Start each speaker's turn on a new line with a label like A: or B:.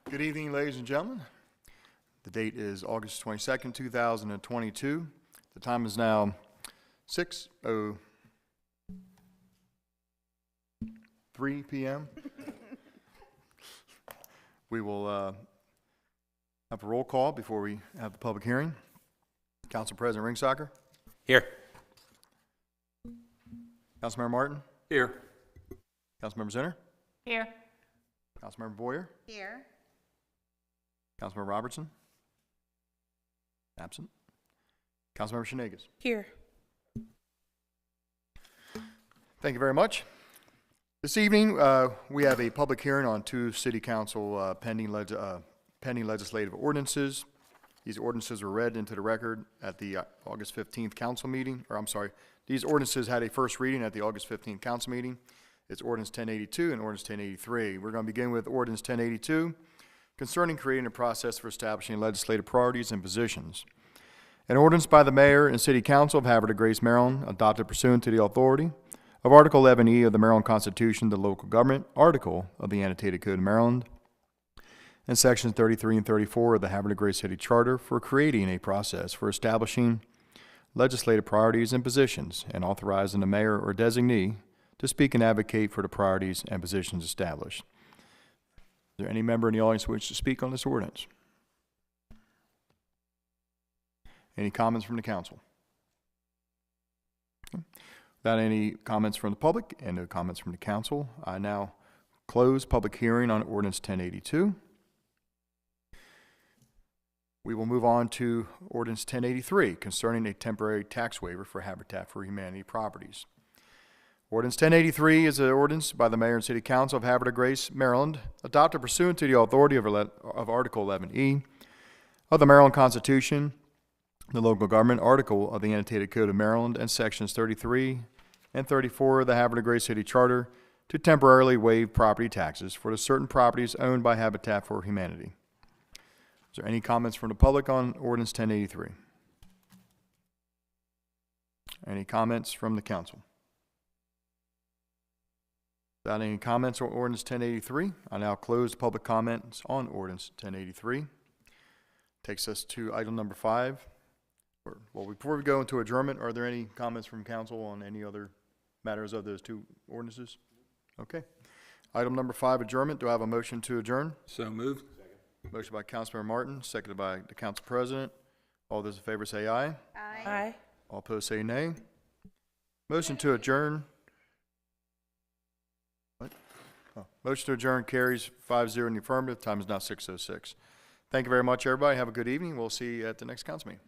A: Good evening, ladies and gentlemen. The date is August 22nd, 2022. The time is now 6:03 p.m. We will have a roll call before we have the public hearing. Council President Ringsacker.
B: Here.
A: Councilmember Martin.
B: Here.
A: Councilmember Zinner.
C: Here.
A: Councilmember Boyer.
C: Here.
A: Councilmember Robertson. Absent. Councilmember Shanegas.
C: Here.
A: Thank you very much. This evening, we have a public hearing on two City Council pending legislative ordinances. These ordinances were read into the record at the August 15th council meeting, these ordinances had a first reading at the August 15th council meeting. It's Ordinance 1082 and Ordinance 1083. We're going to begin with Ordinance 1082 concerning creating a process for establishing legislative priorities and positions. An ordinance by the Mayor and City Council of Havre de Grace, Maryland, adopted pursuant to the authority of Article 11E of the Maryland Constitution, the local government article of the Annotated Code of Maryland, and Sections 33 and 34 of the Havre de Grace City Charter for creating a process for establishing legislative priorities and positions, and authorizing the mayor or designee to speak and advocate for the priorities and positions established. Is there any member in the audience who wishes to speak on this ordinance? Any comments from the council? Okay. Without any comments from the public and no comments from the council, I now close public hearing on Ordinance 1082. We will move on to Ordinance 1083 concerning a temporary tax waiver for Habitat for Humanity properties. Ordinance 1083 is an ordinance by the Mayor and City Council of Havre de Grace, Maryland, adopted pursuant to the authority of Article 11E of the Maryland Constitution, the local government article of the Annotated Code of Maryland, and Sections 33 and 34 of the Havre de Grace City Charter to temporarily waive property taxes for the certain properties owned by Habitat for Humanity. Is there any comments from the public on Ordinance 1083? Any comments from the council? Without any comments on Ordinance 1083, I now close public comments on Ordinance 1083. Takes us to item number 5. Well, before we go into adjournment, are there any comments from council on any other matters of those two ordinances? Okay. Item number 5, adjournment. Do I have a motion to adjourn?
B: So moved.
A: Motion by Councilmember Martin, seconded by the Council President. All those in favor say aye.
C: Aye. Aye.
A: All opposed say nay. Motion to adjourn. What? Oh. Motion to adjourn carries 5-0 in the affirmative. Time is now 6:06. Thank you very much, everybody. Have a good evening. We'll see you at the next council meeting.